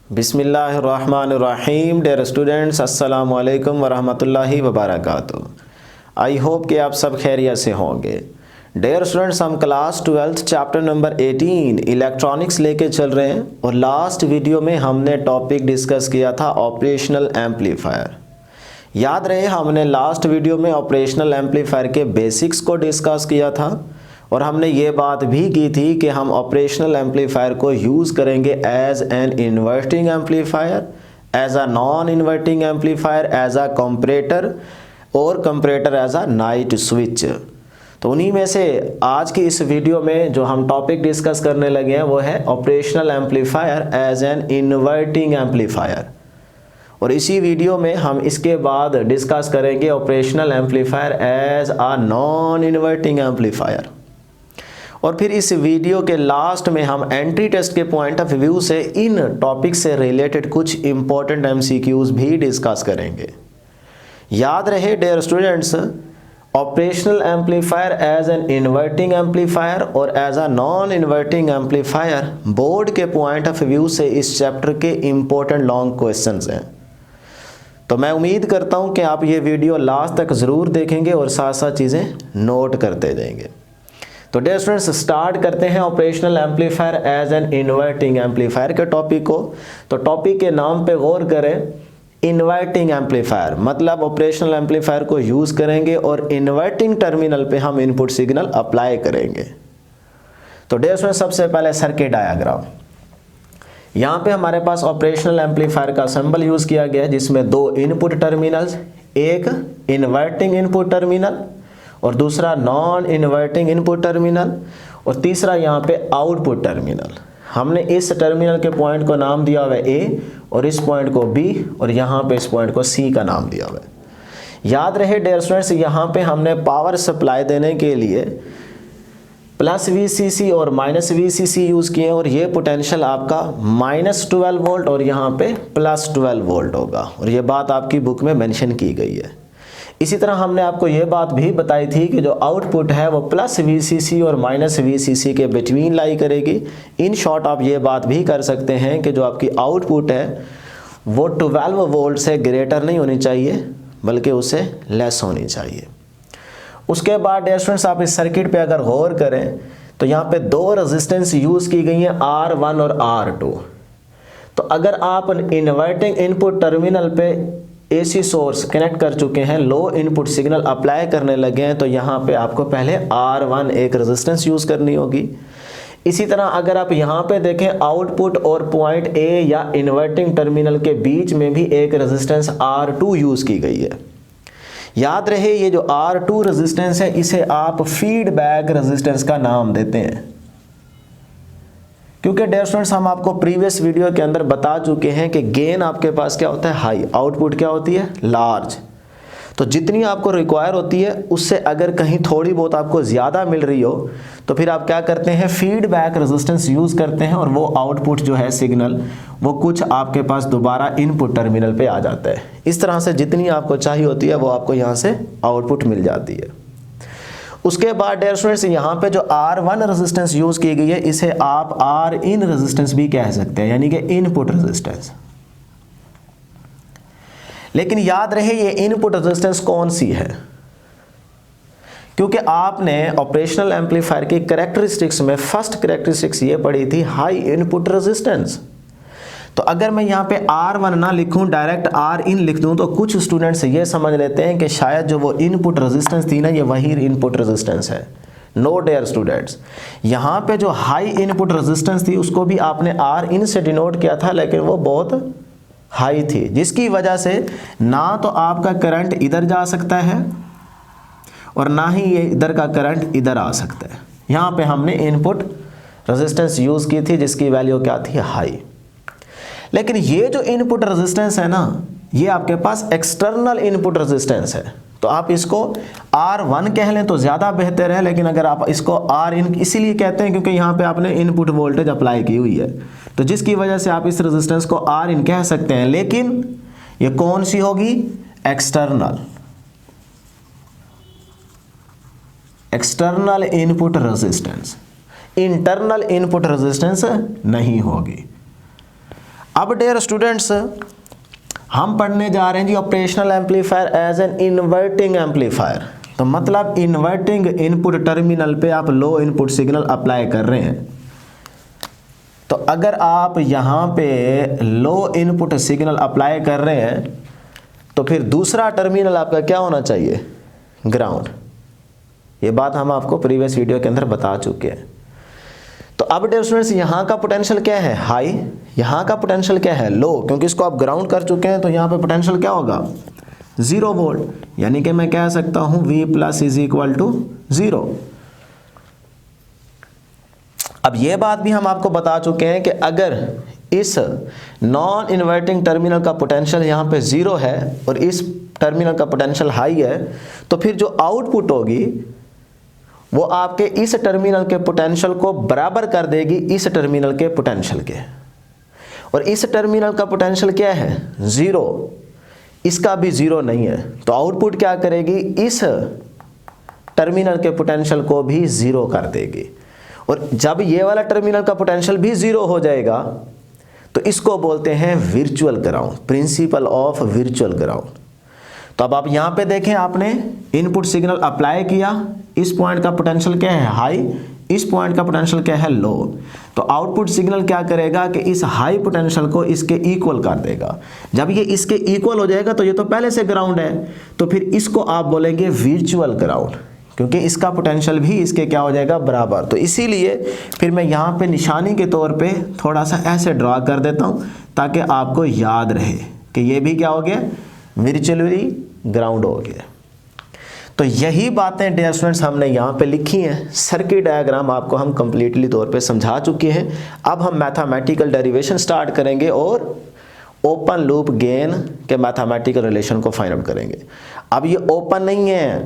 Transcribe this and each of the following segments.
बिस्मिल्लाहिर्रहमानिर्रहीम। Dear students, अस्सलाम वालेकुम वरहमतुल्लाहि वबरकातुहू। आई होप कि आप सब खैरियत से होंगे। डियर स्टूडेंट्स, हम क्लास 12 चैप्टर नंबर 18 इलेक्ट्रॉनिक्स लेके चल रहे हैं और लास्ट वीडियो में हमने टॉपिक डिस्कस किया था ऑपरेशनल एम्पलीफायर। याद रहे, हमने लास्ट वीडियो में ऑपरेशनल एम्पलीफायर के बेसिक्स को डिस्कस किया था और हमने ये बात भी की थी कि हम ऑपरेशनल एम्पलीफायर को यूज़ करेंगे as an inverting amplifier, as a non inverting amplifier, as a comparator और comparator as a night switch. तो उन्हीं में से आज की इस वीडियो में जो हम टॉपिक डिस्कस करने लगे हैं वो है operational amplifier as an inverting amplifier. और इसी वीडियो में हम इसके बाद डिस्कस करेंगे operational amplifier as a non inverting amplifier. और फिर इस वीडियो के लास्ट में हम एंट्री टेस्ट के पॉइंट ऑफ व्यू से इन टॉपिक से रिलेटेड कुछ इंपॉर्टेंट एमसीक्यूज भी डिस्कस करेंगे। याद रहे dear students, operational amplifier as an inverting amplifier और as a non inverting amplifier board के पॉइंट ऑफ व्यू से इस चैप्टर के इंपॉर्टेंट लॉन्ग क्वेश्चंस हैं। तो मैं उम्मीद करता हूं कि आप ये वीडियो लास्ट तक ज़रूर देखेंगे और साथ साथ चीज़ें नोट करते जाएंगे। तो डियर स्टूडेंट्स, स्टार्ट करते हैं operational amplifier as an inverting amplifier के टॉपिक को। तो टॉपिक के नाम पे गौर करें, इन्वर्टिंग एम्पलीफायर मतलब ऑपरेशनल एम्पलीफायर को यूज़ करेंगे और इन्वर्टिंग टर्मिनल पे हम इनपुट सिग्नल अप्लाई करेंगे। तो डियर स्टूडेंट्स, सबसे पहले सर्किट डायग्राम। यहाँ पे हमारे पास ऑपरेशनल एम्पलीफायर का सिंबल यूज़ किया गया है जिसमें दो इनपुट टर्मिनल्स, एक इन्वर्टिंग इनपुट टर्मिनल और दूसरा नॉन इन्वर्टिंग इनपुट टर्मिनल और तीसरा यहाँ पे आउटपुट टर्मिनल। हमने इस टर्मिनल के पॉइंट को नाम दिया हुआ है ए और इस पॉइंट को बी और यहाँ पे इस पॉइंट को सी का नाम दिया हुआ है। याद रहे डियर स्टूडेंट्स, यहाँ पे हमने पावर सप्लाई देने के लिए प्लस VCC और माइनस VCC यूज़ किए और ये पोटेंशियल आपका -12 वोल्ट और यहाँ पे +12 वोल्ट होगा और ये बात आपकी बुक में मेंशन की गई है। इसी तरह हमने आपको ये बात भी बताई थी कि जो आउटपुट है वो प्लस VCC और माइनस VCC के बिटवीन लाई करेगी। इन शॉर्ट आप ये बात भी कर सकते हैं कि जो आपकी आउटपुट है वो 12 वोल्ट से ग्रेटर नहीं होनी चाहिए बल्कि उससे लेस होनी चाहिए। उसके बाद डियर स्टूडेंट्स, आप इस सर्किट पे अगर गौर करें तो यहाँ पे दो रेजिस्टेंस यूज़ की गई हैं, R1 और R2। तो अगर आप इन्वर्टिंग इनपुट टर्मिनल पे AC सोर्स कनेक्ट कर चुके हैं, लो इनपुट सिग्नल अप्लाई करने लगे हैं, तो यहाँ पे आपको पहले R1 एक रेजिस्टेंस यूज़ करनी होगी। इसी तरह अगर आप यहाँ पे देखें आउटपुट और पॉइंट A या इन्वर्टिंग टर्मिनल के बीच में भी एक रेजिस्टेंस R2 यूज़ की गई है। याद रहे, ये जो R2 रेजिस्टेंस है इसे आप फीडबैक रेजिस्टेंस का नाम देते हैं, क्योंकि डियर स्टूडेंट्स हम आपको प्रीवियस वीडियो के अंदर बता चुके हैं कि गेन आपके पास क्या होता है, हाई, आउटपुट क्या होती है, लार्ज। तो जितनी आपको रिक्वायर होती है उससे अगर कहीं थोड़ी बहुत आपको ज़्यादा मिल रही हो तो फिर आप क्या करते हैं, फीडबैक रेजिस्टेंस यूज़ करते हैं और वो आउटपुट जो है सिग्नल वो कुछ आपके पास दोबारा इनपुट टर्मिनल पे आ जाता है। इस तरह से जितनी आपको चाहिए होती है वो आपको यहाँ से आउटपुट मिल जाती है। उसके बाद डियर स्टूडेंट्स, यहाँ पे जो R1 रेजिस्टेंस यूज़ की गई है इसे आप R इन रेजिस्टेंस भी कह सकते हैं, यानी कि इनपुट रेजिस्टेंस। लेकिन याद रहे ये इनपुट रेजिस्टेंस कौन सी है, क्योंकि आपने ऑपरेशनल एम्पलीफायर की कैरेक्टरिस्टिक्स में फर्स्ट कैरेक्टरिस्टिक्स ये पढ़ी थी, हाई इनपुट रेजिस्टेंस। तो अगर मैं यहाँ पे R1 ना लिखूँ, डायरेक्ट R इन लिख दूँ, तो कुछ स्टूडेंट्स ये समझ लेते हैं कि शायद जो वो इनपुट रेजिस्टेंस थी ना ये वही इनपुट रेजिस्टेंस है। नो डियर स्टूडेंट्स, यहाँ पे जो हाई इनपुट रेजिस्टेंस थी उसको भी आपने R इन से डिनोट किया था, लेकिन वो बहुत हाई थी, जिसकी वजह से ना तो आपका करंट इधर जा सकता है और ना ही ये इधर का करंट इधर आ सकता है। यहाँ पे हमने इनपुट रेजिस्टेंस यूज़ की थी जिसकी वैल्यू क्या थी, हाई। लेकिन ये जो इनपुट रेजिस्टेंस है ना ये आपके पास एक्सटर्नल इनपुट रेजिस्टेंस है, तो आप इसको R1 कह लें तो ज़्यादा बेहतर है। लेकिन अगर आप इसको R इन इसीलिए कहते हैं क्योंकि यहाँ पे आपने इनपुट वोल्टेज अप्लाई की हुई है, तो जिसकी वजह से आप इस रेजिस्टेंस को R इन कह सकते हैं। लेकिन ये कौन सी होगी, external, external input resistance, internal input resistance नहीं होगी। अब डियर स्टूडेंट्स हम पढ़ने जा रहे हैं जी operational amplifier as an inverting amplifier. तो मतलब इन्वर्टिंग इनपुट टर्मिनल पे आप लो इनपुट सिग्नल अप्लाई कर रहे हैं। तो अगर आप यहाँ पे लो इनपुट सिग्नल अप्लाई कर रहे हैं तो फिर दूसरा टर्मिनल आपका क्या होना चाहिए, ग्राउंड। ये बात हम आपको प्रीवियस वीडियो के अंदर बता चुके हैं। तो अब डियर स्टूडेंट्स यहाँ का पोटेंशियल क्या है, हाई, यहाँ का पोटेंशियल क्या है, लो, क्योंकि इसको आप ग्राउंड कर चुके हैं। तो यहाँ पे पोटेंशियल क्या होगा, 0 वोल्ट, यानी कि मैं कह सकता हूँ V plus is equal to 0। अब ये बात भी हम आपको बता चुके हैं कि अगर इस नॉन इन्वर्टिंग टर्मिनल का पोटेंशियल यहाँ पे 0 है और इस टर्मिनल का पोटेंशियल हाई है, तो फिर जो आउटपुट होगी वो आपके इस टर्मिनल के पोटेंशियल को बराबर कर देगी इस टर्मिनल के पोटेंशियल के। और इस टर्मिनल का पोटेंशियल क्या है, 0, इसका भी 0 नहीं है। तो आउटपुट क्या करेगी, इस टर्मिनल के पोटेंशियल को भी 0 कर देगी। और जब ये वाला टर्मिनल का पोटेंशियल भी 0 हो जाएगा तो इसको बोलते हैं virtual ground, principal of virtual ground. तो अब आप यहाँ पे देखें, आपने इनपुट सिग्नल अप्लाई किया, इस पॉइंट का पोटेंशियल क्या है, हाई, इस पॉइंट का पोटेंशियल क्या है, लो। तो आउटपुट सिग्नल क्या करेगा कि इस हाई पोटेंशियल को इसके इक्वल कर देगा। जब ये इसके इक्वल हो जाएगा तो ये तो पहले से ग्राउंड है, तो फिर इसको आप बोलेंगे वर्चुअल ग्राउंड, क्योंकि इसका पोटेंशियल भी इसके क्या हो जाएगा, बराबर। तो इसीलिए फिर मैं यहाँ पे निशानी के तौर पे थोड़ा सा ऐसे ड्रा कर देता हूँ ताकि आपको याद रहे कि ये भी क्या हो गया, वर्चुअली ग्राउंड हो गया। तो यही बातें डियर स्टूडेंट्स हमने यहाँ पे लिखी हैं। सर्किट डायग्राम आपको हम कंप्लीटली तौर पे समझा चुके हैं। अब हम मैथमेटिकल डेरिवेशन स्टार्ट करेंगे और ओपन लूप गेन के मैथमेटिकल रिलेशन को फाइंड आउट करेंगे। अब ये ओपन नहीं है,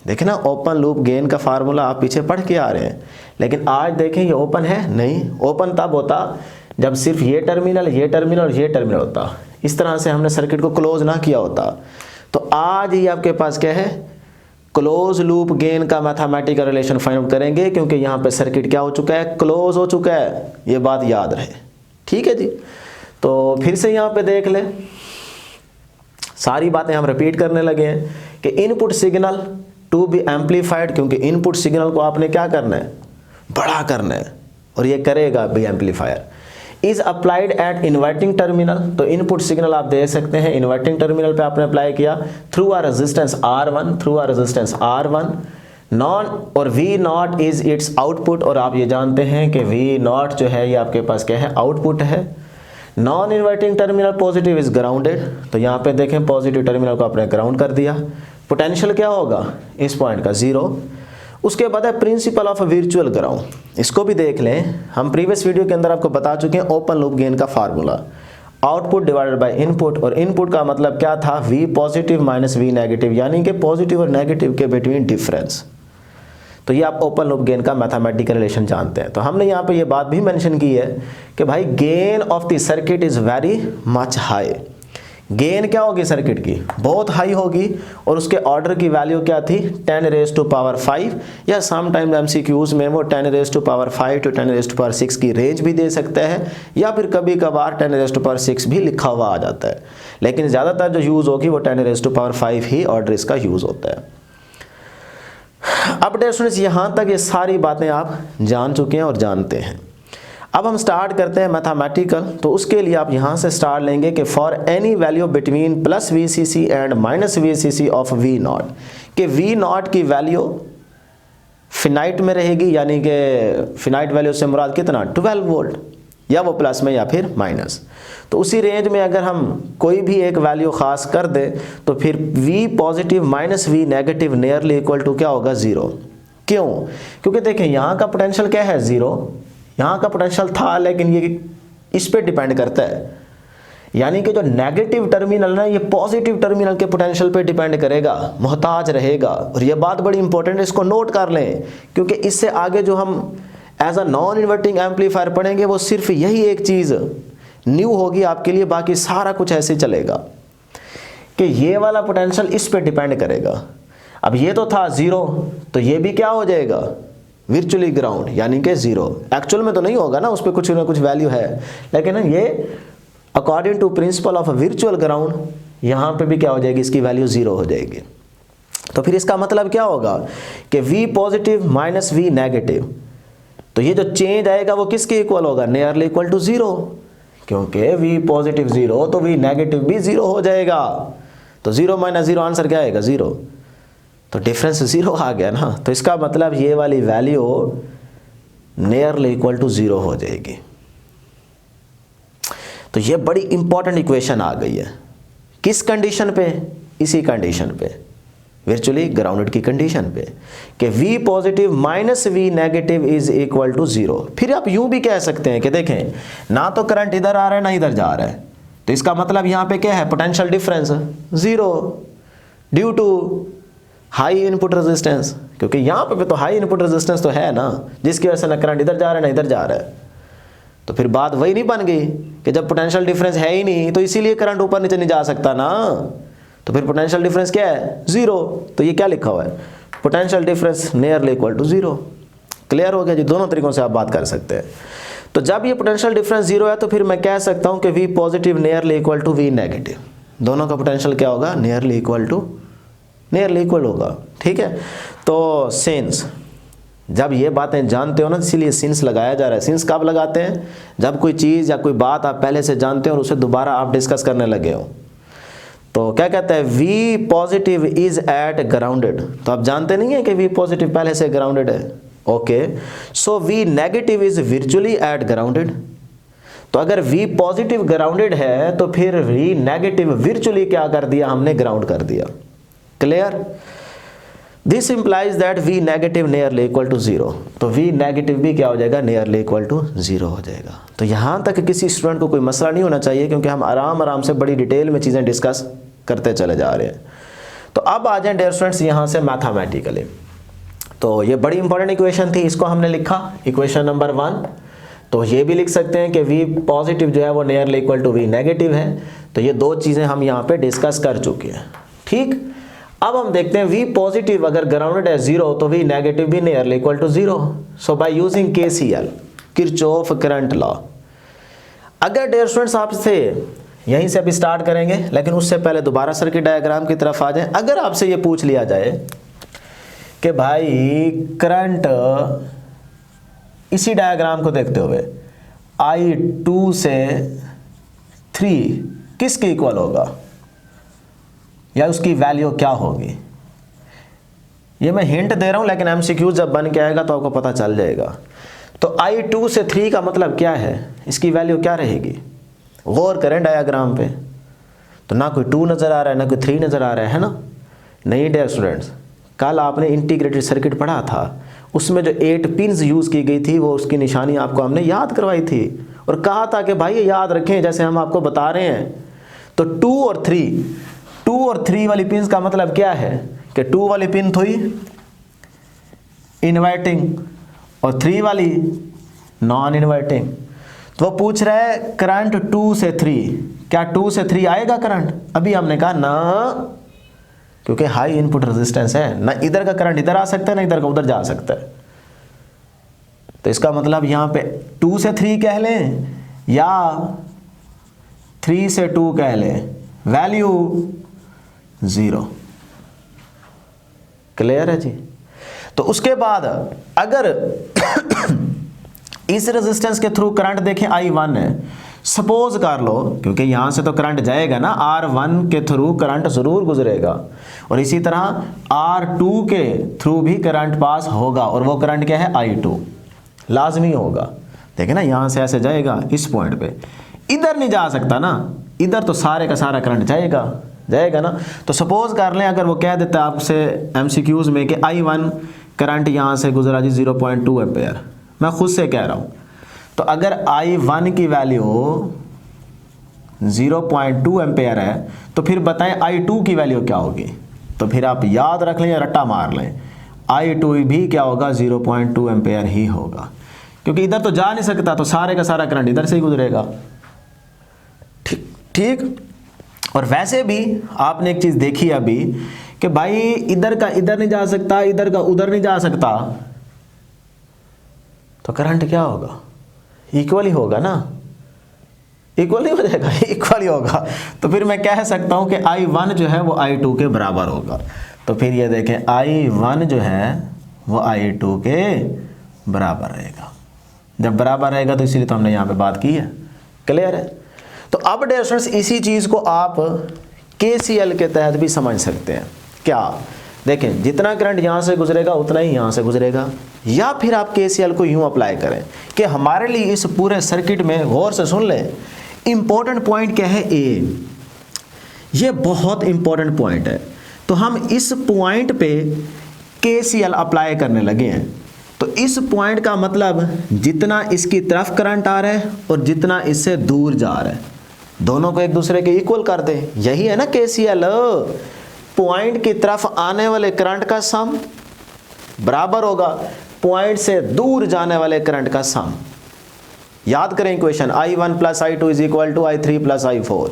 देखें ना, ओपन लूप गेन का फार्मूला आप पीछे पढ़ के आ रहे हैं, लेकिन आज देखें ये ओपन है नहीं। ओपन तब होता जब सिर्फ ये टर्मिनल, ये टर्मिनल और ये टर्मिनल होता। इस तरह से हमने सर्किट को क्लोज ना किया होता। तो आज ही आपके पास क्या है, क्लोज लूप गेन का मैथमेटिकल रिलेशन फाइंड आउट करेंगे, क्योंकि यहाँ पे सर्किट क्या हो चुका है, क्लोज हो चुका है। ये बात याद रहे, ठीक है जी। तो फिर से यहाँ पे देख ले, सारी बातें हम रिपीट करने लगे हैं कि input signal to be amplified, क्योंकि इनपुट सिग्नल को आपने क्या करना है, बड़ा करना है, और ये करेगा भी amplifier. Is applied at inverting terminal, तो इनपुट सिग्नल आप दे सकते हैं इन्वर्टिंग टर्मिनल पे आपने अप्लाई किया through a resistance R1, through a resistance R1 non, और V0 इज इट्स आउटपुट, और आप ये जानते हैं कि V0 जो है ये आपके पास क्या है, आउटपुट है। Non inverting terminal positive is grounded, तो यहाँ पे देखें पॉजिटिव टर्मिनल को आपने ग्राउंड कर दिया। पोटेंशियल क्या होगा इस पॉइंट का, 0। उसके बाद है प्रिंसिपल ऑफ वर्चुअल ग्राउंड, इसको भी देख लें। हम प्रीवियस वीडियो के अंदर आपको बता चुके हैं ओपन लूप गेन का formula, output divided by input, और इनपुट का मतलब क्या था, V positive minus V negative, यानी कि पॉजिटिव और नेगेटिव के बिटवीन डिफरेंस। तो ये आप ओपन लूप गेन का मैथमेटिकल रिलेशन जानते हैं। तो हमने यहाँ पे ये बात भी मेंशन की है कि भाई gain of the circuit is very much high. Gain क्या होगी सर्किट की, बहुत हाई होगी, और उसके ऑर्डर की वैल्यू क्या थी, 10⁵, या समटाइम्स एमसीक्यूज में वो 10⁵ टू 10�6 की रेंज भी दे सकता है, या फिर कभी कभार 10�6 भी लिखा हुआ आ जाता है। लेकिन ज़्यादातर जो यूज़ होगी वो 10⁵ ही ऑर्डर इसका यूज़ होता है। अब डियर स्टूडेंट्स यहाँ तक ये सारी बातें आप जान चुके हैं और जानते हैं। अब हम स्टार्ट करते हैं मैथमेटिकल। तो उसके लिए आप यहाँ से स्टार्ट लेंगे कि for any value between plus VCC and minus VCC of V0, कि V0 की वैल्यू फिनाइट में रहेगी, यानी कि फिनाइट वैल्यू से मुराद कितना, 12 वोल्ट, या वो प्लस में या फिर माइनस। तो उसी रेंज में अगर हम कोई भी एक वैल्यू खास कर दें तो फिर V positive minus V negative nearly equal to क्या होगा, 0। क्यों, क्योंकि देखें यहाँ का पोटेंशियल क्या है, 0, यहाँ का पोटेंशियल था, लेकिन ये इस पे डिपेंड करता है, यानी कि जो नेगेटिव टर्मिनल है ये पॉजिटिव टर्मिनल के पोटेंशियल पे डिपेंड करेगा, मोहताज रहेगा। और ये बात बड़ी इंपॉर्टेंट है, इसको नोट कर लें, क्योंकि इससे आगे जो हम as a non inverting amplifier पढ़ेंगे वो सिर्फ यही एक चीज़ न्यू होगी आपके लिए, बाकी सारा कुछ ऐसे चलेगा कि ये वाला पोटेंशियल इस पे डिपेंड करेगा। अब ये तो था 0, तो ये भी क्या हो जाएगा, वर्चुअली ग्राउंड, यानी कि 0। एक्चुअल में तो नहीं होगा ना, उस पर कुछ ना कुछ वैल्यू है, लेकिन ये according to principle of virtual ground, यहाँ पे भी क्या हो जाएगी, इसकी वैल्यू 0 हो जाएगी। तो फिर इसका मतलब क्या होगा कि V positive minus V negative, तो ये जो चेंज आएगा वो किसके इक्वल होगा, नियरली इक्वल टू 0, क्योंकि V पॉजिटिव 0 तो V नेगेटिव भी 0 हो जाएगा। तो 0 माइनस 0 आंसर क्या आएगा, 0। तो डिफरेंस 0 आ गया ना, तो इसका मतलब ये वाली वैल्यू नियरली इक्वल टू 0 हो जाएगी। तो ये बड़ी इंपॉर्टेंट इक्वेशन आ गई है। किस कंडीशन पे, इसी कंडीशन पे, वर्चुअली ग्राउंडेड की कंडीशन पे, कि V positive minus V negative is equal to 0। फिर आप यूं भी कह सकते हैं कि देखें, ना तो करंट इधर आ रहा है ना इधर जा रहा है, तो इसका मतलब यहां पे क्या है, potential difference 0 due to high input resistance, क्योंकि यहां पे तो हाई इनपुट रेजिस्टेंस तो है ना, जिसकी वजह से ना करंट इधर जा रहा है ना इधर जा रहा है। तो फिर बात वही नहीं बन गई कि जब पोटेंशियल डिफरेंस है ही नहीं तो इसीलिए करंट ऊपर नीचे नहीं जा सकता ना, तो फिर पोटेंशियल डिफरेंस क्या है, 0। तो ये क्या लिखा हुआ है, potential difference nearly equal to 0। Clear हो गया जी, दोनों तरीकों से आप बात कर सकते हैं। तो जब ये पोटेंशियल डिफरेंस 0 है तो फिर मैं कह सकता हूं कि V positive nearly equal to V negative, दोनों का पोटेंशियल क्या होगा, नियरली इक्वल होगा। ठीक है, तो सिंस जब ये बातें जानते हो ना, इसीलिए सिंस लगाया जा रहा है। सिंस कब लगाते हैं, जब कोई चीज़ या कोई बात आप पहले से जानते हो और उसे दोबारा आप डिस्कस करने लगे हो। तो क्या कहता है, V positive is at grounded, तो आप जानते नहीं है कि V पॉजिटिव पहले से ग्राउंडेड है। Okay, so V negative is virtually at grounded, तो अगर V पॉजिटिव ग्राउंडेड है तो फिर V नेगेटिव वर्चुअली क्या कर दिया, हमने ग्राउंड कर दिया। Clear, this implies that V negative nearly equal to 0, तो V नेगेटिव भी क्या हो जाएगा, नियरली इक्वल टू 0 हो जाएगा। तो यहाँ तक किसी स्टूडेंट को कोई मसला नहीं होना चाहिए, क्योंकि हम आराम से बड़ी डिटेल में चीज़ें डिस्कस करते चले जा रहे हैं। तो अब आ जाएं डियर स्टूडेंट्स यहाँ से मैथमेटिकली। तो ये बड़ी इंपॉर्टेंट इक्वेशन थी, इसको हमने लिखा इक्वेशन नंबर 1। तो ये भी लिख सकते हैं कि V पॉजिटिव जो है वो nearly equal to V negative है। तो ये दो चीज़ें हम यहाँ पे डिस्कस कर चुके हैं। ठीक, अब हम देखते हैं V पॉजिटिव अगर ग्राउंडेड है 0 तो V नेगेटिव भी nearly equal to 0। So by using KCL, Kirchhoff current law. अगर डियर स्टूडेंट्स आपसे यहीं से अभी स्टार्ट करेंगे, लेकिन उससे पहले दोबारा सर्किट डायग्राम की तरफ आ जाएं। अगर आपसे ये पूछ लिया जाए कि भाई करंट इसी डायग्राम को देखते हुए I2 से 3 किसके इक्वल होगा या उसकी वैल्यू क्या होगी, ये मैं हिंट दे रहा हूं, लेकिन MCQ जब बन के आएगा तो आपको पता चल जाएगा। तो I2 से 3 का मतलब क्या है, इसकी वैल्यू क्या रहेगी। गौर करें डायग्राम पे, तो ना कोई 2 नज़र आ रहा है ना कोई 3 नज़र आ रहा है ना। नहीं डियर स्टूडेंट्स, कल आपने इंटीग्रेटेड सर्किट पढ़ा था, उसमें जो 8 पिन्स यूज़ की गई थी वो उसकी निशानी आपको हमने याद करवाई थी और कहा था कि भाई ये याद रखें जैसे हम आपको बता रहे हैं। तो 2 और 3 वाली पिन्स का मतलब क्या है कि 2 वाली पिन थी इन्वर्टिंग और 3 वाली नॉन इन्वर्टिंग। तो वो पूछ रहा है करंट 2 से 3, क्या 2 से 3 आएगा करंट। अभी हमने कहा ना, क्योंकि हाई इनपुट रेजिस्टेंस है, ना इधर का करंट इधर आ सकता है ना इधर का उधर जा सकता है। तो इसका मतलब यहां पे 2 से 3 कह लें या 3 से 2 कह लें, वैल्यू 0। क्लियर है जी। तो उसके बाद अगर इस रेजिस्टेंस के थ्रू करंट देखें I1 है, सपोज कर लो, क्योंकि यहां से तो करंट जाएगा ना, R1 के थ्रू करंट जरूर गुजरेगा और इसी तरह R2 के थ्रू भी करंट पास होगा और वो करंट क्या है, I2 लाजमी होगा। देखें ना, यहां से ऐसे जाएगा इस पॉइंट पे, इधर नहीं जा सकता ना, इधर तो सारे का सारा करंट जाएगा ना। तो सपोज कर लें अगर वो कह देता है आपसे MCQs में कि I1 करंट यहां से गुजरा जी 0.2 एम्पेयर, मैं खुद से कह रहा हूं। तो अगर I1 की वैल्यू 0.2 एम्पेयर है तो फिर बताएं I2 की वैल्यू क्या होगी। तो फिर आप याद रख लें या रट्टा मार लें, I2 भी क्या होगा, 0.2 एम्पेयर ही होगा, क्योंकि इधर तो जा नहीं सकता, तो सारे का सारा करंट इधर से ही गुजरेगा। ठीक। और वैसे भी आपने एक चीज देखी अभी कि भाई इधर का इधर नहीं जा सकता, इधर का उधर नहीं जा सकता, तो करंट क्या होगा, इक्वल ही होगा ना। इक्वल नहीं हो जाएगा, इक्वल ही होगा। तो फिर मैं कह सकता हूँ कि I1 जो है वो I2 के बराबर होगा। तो फिर ये देखें I1 जो है वो I2 के बराबर रहेगा। जब बराबर रहेगा तो इसीलिए तो हमने यहाँ पे बात की है। क्लियर है? तो अब डियर स्टूडेंट्स इसी चीज़ को आप KCL के तहत भी समझ सकते हैं। क्या? देखें, जितना करंट यहाँ से गुजरेगा उतना ही यहाँ से गुजरेगा। या फिर आप KCL को यूँ अप्लाई करें कि हमारे लिए इस पूरे सर्किट में, गौर से सुन लें, इम्पोर्टेंट पॉइंट क्या है? A। ये बहुत इम्पोर्टेंट पॉइंट है। तो हम इस पॉइंट पे KCL अप्लाई करने लगे हैं। तो इस पॉइंट का मतलब जितना इसकी तरफ करंट आ रहा है और जितना इससे दूर जा रहा है, दोनों को एक दूसरे के इक्वल कर दें। यही है ना KCL। पॉइंट की तरफ आने वाले करंट का सम बराबर होगा पॉइंट से दूर जाने वाले करंट का सम। याद करें equation, I1 plus I2 is equal to I3 plus I4।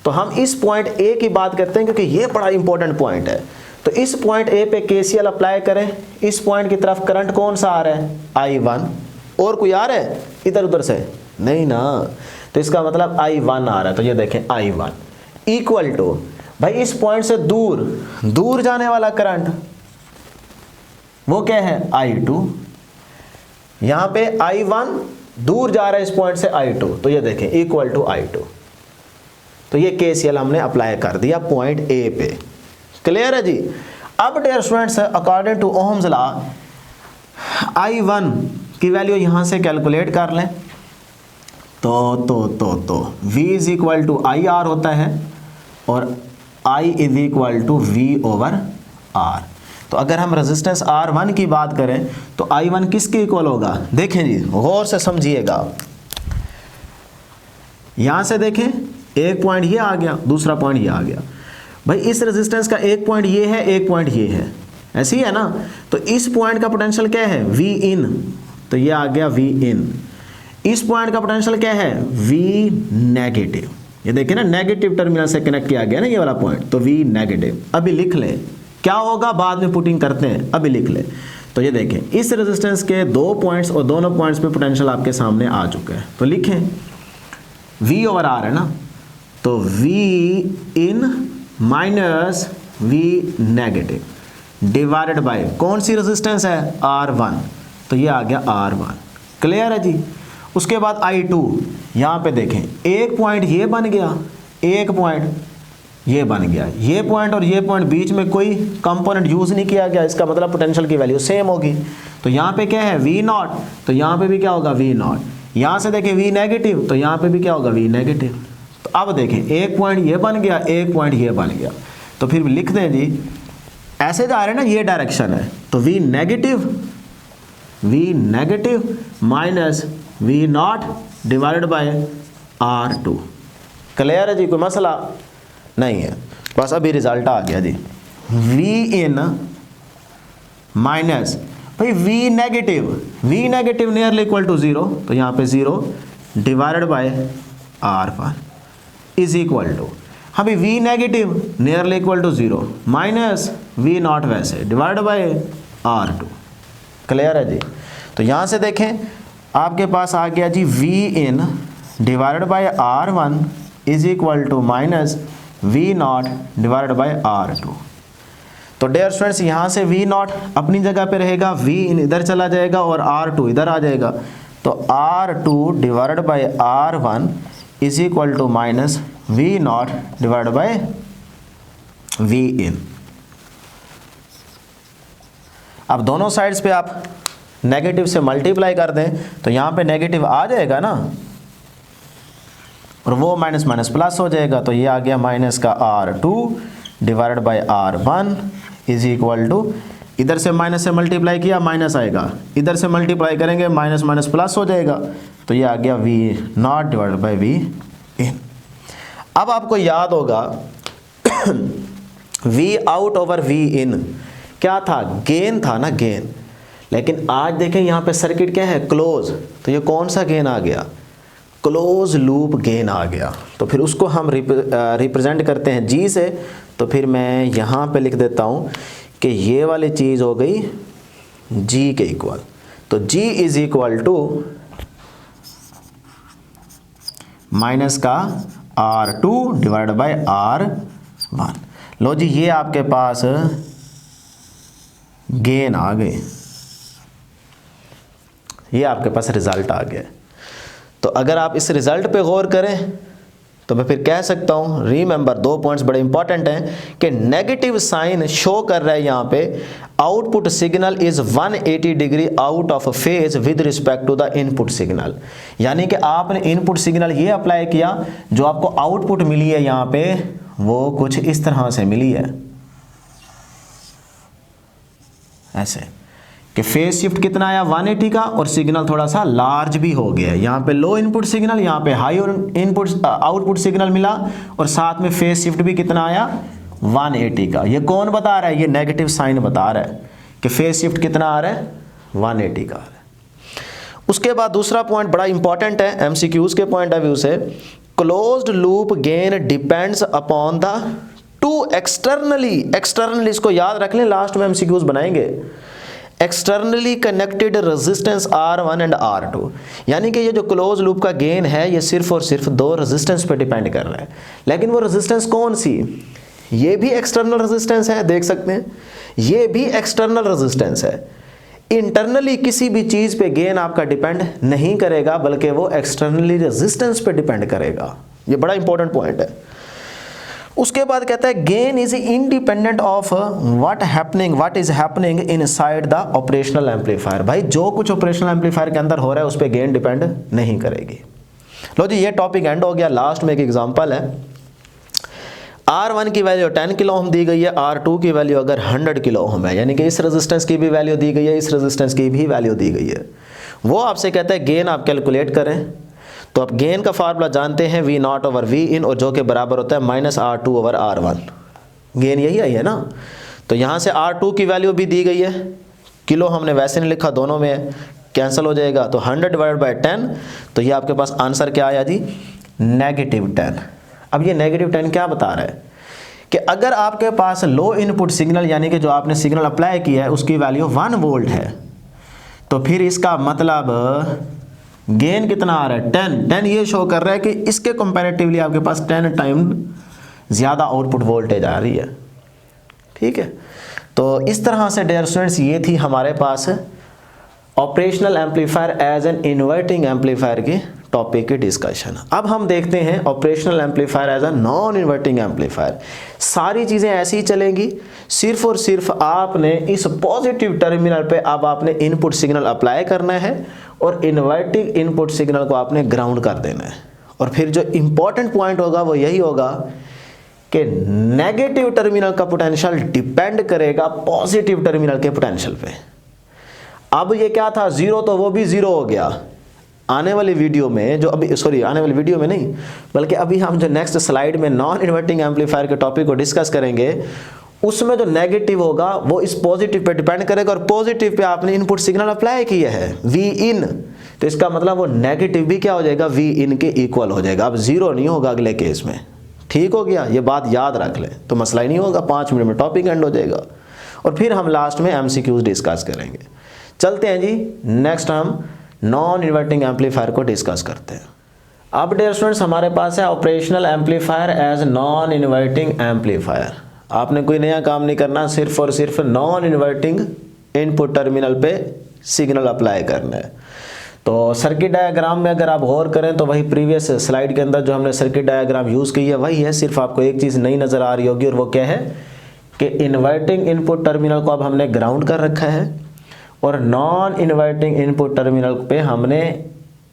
तो हम इस पॉइंट A की बात करते हैं क्योंकि ये बड़ा इंपॉर्टेंट पॉइंट है। तो इस पॉइंट A पे KCL अप्लाई करें। इस पॉइंट की तरफ करंट कौन सा आ रहा है? I1। और कोई आ रहा है इधर उधर से? नहीं ना। तो इसका मतलब I1 आ रहा है। तो ये देखें I1 इक्वल टू, भाई इस पॉइंट से दूर दूर जाने वाला करंट वो क्या है? I2। यहां पे I1 दूर जा रहा है इस पॉइंट से I2। तो ये देखें इक्वल टू I2। तो ये KCL हमने अप्लाई कर दिया पॉइंट A पे। क्लियर है जी? अब dear students, according to Ohm's law I1 की वैल्यू यहां से कैलकुलेट कर लें। तो V is equal to IR होता है और I is equal to V over R। तो अगर हम रेजिस्टेंस R1 की बात करें तो I1 किसके इक्वल होगा? देखें जी, गौर से समझिएगा। यहां से देखें, एक पॉइंट ये आ गया, दूसरा पॉइंट ये आ गया। भाई इस रेजिस्टेंस का एक पॉइंट ये है, एक पॉइंट ये है, ऐसी है ना। तो इस पॉइंट का पोटेंशियल क्या है? V इन। तो ये आ गया V इन। इस पॉइंट का पोटेंशियल क्या है? V negative. ये देखिए ना, नेगेटिव टर्मिनल से कनेक्ट किया गया ना ये वाला पॉइंट, तो V नेगेटिव। अभी लिख लें, क्या होगा बाद में पुटिंग करते हैं, अभी लिख लें। तो ये देखें, इस रेजिस्टेंस के दो पॉइंट्स और दोनों पॉइंट्स पे पोटेंशियल आपके सामने आ चुका है। तो लिखें V ओवर R है ना, तो V in minus V negative divided by कौन सी रेजिस्टेंस है? R1। तो ये आ गया R1। क्लियर है जी? उसके बाद I2, यहाँ पे देखें, एक पॉइंट ये बन गया, एक पॉइंट ये बन गया। ये पॉइंट और ये पॉइंट बीच में कोई कंपोनेंट यूज़ नहीं किया गया, इसका मतलब पोटेंशियल की वैल्यू सेम होगी। तो यहाँ पे क्या है? V not. तो यहाँ पे भी क्या होगा? V not. यहाँ से देखें V नेगेटिव, तो यहाँ पे भी क्या होगा? V negative. तो अब देखें, एक पॉइंट ये बन गया, एक पॉइंट ये बन गया। तो फिर लिख दें जी, ऐसे जा रहे हैं ना, ये डायरेक्शन है, तो V negative minus V naught divided by R2। Clear है जी? कोई मसला नहीं है। बस अभी रिजल्ट आ गया जी, V इन माइनस भाई V negative nearly equal to 0। तो यहाँ पे 0 divided by R1 is equal to, अभी V negative nearly equal to 0 minus V naught वैसे डिवाइड बाय R2। क्लियर है जी? तो यहाँ से देखें, आपके पास आ गया जी V in divided by R1 is equal to minus V naught divided by R2। तो डियर स्टूडेंट्स, यहाँ से V नॉट अपनी जगह पे रहेगा, V इन इधर चला जाएगा और R2 इधर आ जाएगा। तो R2 divided by R1 is equal to minus V naught divide by V in. अब दोनों साइड्स पे आप नेगेटिव से मल्टीप्लाई कर दें तो यहाँ पे नेगेटिव आ जाएगा ना, और वो माइनस माइनस प्लस हो जाएगा। तो ये आ गया माइनस का R2 divided by R1 is equal to, इधर से माइनस से मल्टीप्लाई किया माइनस आएगा, इधर से मल्टीप्लाई करेंगे माइनस माइनस प्लस हो जाएगा। तो ये आ गया V naught divided bye V in. अब आपको याद होगा V out over V in क्या था? गेन था ना, गेन। लेकिन आज देखें यहाँ पे सर्किट क्या है? क्लोज। तो ये कौन सा गेन आ गया? क्लोज लूप गेन आ गया। तो फिर उसको हम रिप्रेजेंट करते हैं G से। तो फिर मैं यहाँ पे लिख देता हूँ कि ये वाली चीज़ हो गई G के इक्वल। तो G is equal to minus का R2 डिवाइड बाय R1। लो जी, ये आपके पास गेन आ गए, ये आपके पास रिजल्ट आ गया। तो अगर आप इस रिजल्ट पे गौर करें तो मैं फिर कह सकता हूँ, रिमेंबर 2 पॉइंट्स बड़े इंपॉर्टेंट हैं कि नेगेटिव साइन शो कर रहा है यहाँ पे output signal is 180 degree out of phase with respect to the input signal. यानी कि आपने इनपुट सिग्नल ये अप्लाई किया, जो आपको आउटपुट मिली है यहाँ पे वो कुछ इस तरह से मिली है, ऐसे कि फेज शिफ्ट कितना आया 180 का, और सिग्नल थोड़ा सा लार्ज भी हो गया है। यहाँ पे लो इनपुट सिग्नल, यहाँ पे हाई इनपुट आउटपुट सिग्नल मिला, और साथ में फेज शिफ्ट भी कितना आया 180 का। ये कौन बता रहा है? ये नेगेटिव साइन बता रहा है कि फेज शिफ्ट कितना आ रहा है 180 का आ रहा है। उसके बाद दूसरा पॉइंट बड़ा इंपॉर्टेंट है एमसीक्यूज के पॉइंट ऑफ व्यू से, closed loop gain depends upon the two externally इसको याद रख लें, लास्ट में एमसीक्यूज बनाएंगे। Externally connected resistance R1 and R2, यानी कि ये जो क्लोज लूप का गेन है ये सिर्फ और सिर्फ दो रेजिस्टेंस पे डिपेंड कर रहा है। लेकिन वो रेजिस्टेंस कौन सी? ये भी एक्सटर्नल रेजिस्टेंस है, देख सकते हैं, ये भी एक्सटर्नल रेजिस्टेंस है। इंटरनली किसी भी चीज़ पे गेन आपका डिपेंड नहीं करेगा, बल्कि वो एक्सटर्नली रेजिस्टेंस पे डिपेंड करेगा। ये बड़ा इंपॉर्टेंट पॉइंट है। उसके बाद कहता है gain is independent of what is happening inside the operational amplifier. भाई जो कुछ ऑपरेशनल एम्पलीफायर के अंदर हो रहा है उस पर गेन डिपेंड नहीं करेगी। लो जी, ये टॉपिक एंड हो गया। लास्ट में एक एग्जांपल है, R1 की वैल्यू 10 किलो ओम दी गई है, R2 की वैल्यू अगर 100 किलो ओम है, यानी कि इस रेजिस्टेंस की भी वैल्यू दी गई है, इस रेजिस्टेंस की भी वैल्यू दी गई है। वो आपसे कहता है गेन आप कैलकुलेट करें। तो आप गेन का फार्मूला जानते हैं V0 ओवर V इन, और जो के बराबर होता है minus R2 over R1। Gain यही आई है ना। तो यहाँ से R2 की वैल्यू भी दी गई है, किलो हमने वैसे नहीं लिखा, दोनों में कैंसिल हो जाएगा, तो 100 डिवाइड बाई 10, तो ये आपके पास आंसर क्या आया जी? -10। अब ये -10 क्या बता रहा है कि अगर आपके पास लो इनपुट सिग्नल, यानी कि जो आपने सिग्नल अप्लाई किया है उसकी वैल्यू 1 वोल्ट है, तो फिर इसका मतलब गेन कितना आ रहा है 10 ये शो कर रहा है कि इसके कंपैरेटिवली आपके पास 10 टाइम ज़्यादा आउटपुट वोल्टेज आ रही है। ठीक है, तो इस तरह से डियर स्टूडेंट्स ये थी हमारे पास operational amplifier as an inverting amplifier की टॉपिक की डिस्कशन। अब हम देखते हैं operational amplifier as a non inverting amplifier. सारी चीज़ें ऐसी ही चलेंगी, सिर्फ और सिर्फ आपने इस पॉजिटिव टर्मिनल पे अब आपने इनपुट सिग्नल अप्लाई करना है और इन्वर्टिंग इनपुट सिग्नल को आपने ग्राउंड कर देना है। और फिर जो इंपॉर्टेंट पॉइंट होगा वो यही होगा कि नेगेटिव टर्मिनल का पोटेंशियल डिपेंड करेगा पॉजिटिव टर्मिनल के पोटेंशियल पे। अब ये क्या था, जीरो, तो वो भी जीरो हो गया। आने वाली वीडियो में जो अभी आने वाली वीडियो में नहीं, बल्कि अभी हम जो नेक्स्ट स्लाइड में नॉन इन्वर्टिंग एम्पलीफायर के टॉपिक को डिस्कस करेंगे, उसमें जो नेगेटिव होगा वो इस पॉजिटिव पे डिपेंड करेगा, और पॉजिटिव पे आपने इनपुट सिग्नल अप्लाई किया है V इन, तो इसका मतलब वो नेगेटिव भी क्या हो जाएगा, V इन के इक्वल हो जाएगा। अब जीरो नहीं होगा अगले केस में। ठीक हो गया, ये बात याद रख लें, तो मसला ही नहीं होगा, 5 मिनट में टॉपिक एंड हो जाएगा। और फिर हम लास्ट में MCQs डिस्कस करेंगे। चलते हैं जी, नेक्स्ट हम नॉन इन्वर्टिंग एम्पलीफायर को डिस्कस करते हैं। अब डियर स्टूडेंट्स हमारे पास है operational amplifier as non inverting amplifier. आपने कोई नया काम नहीं करना, सिर्फ और सिर्फ नॉन इन्वर्टिंग इनपुट टर्मिनल पे सिग्नल अप्लाई करना है। तो सर्किट डायग्राम में अगर आप गौर करें तो वही प्रीवियस स्लाइड के अंदर जो हमने सर्किट डायग्राम यूज़ की है वही है, सिर्फ आपको एक चीज़ नई नज़र आ रही होगी, और वो क्या है कि इन्वर्टिंग इनपुट टर्मिनल को अब हमने ग्राउंड कर रखा है, और नॉन इन्वर्टिंग इनपुट टर्मिनल पे हमने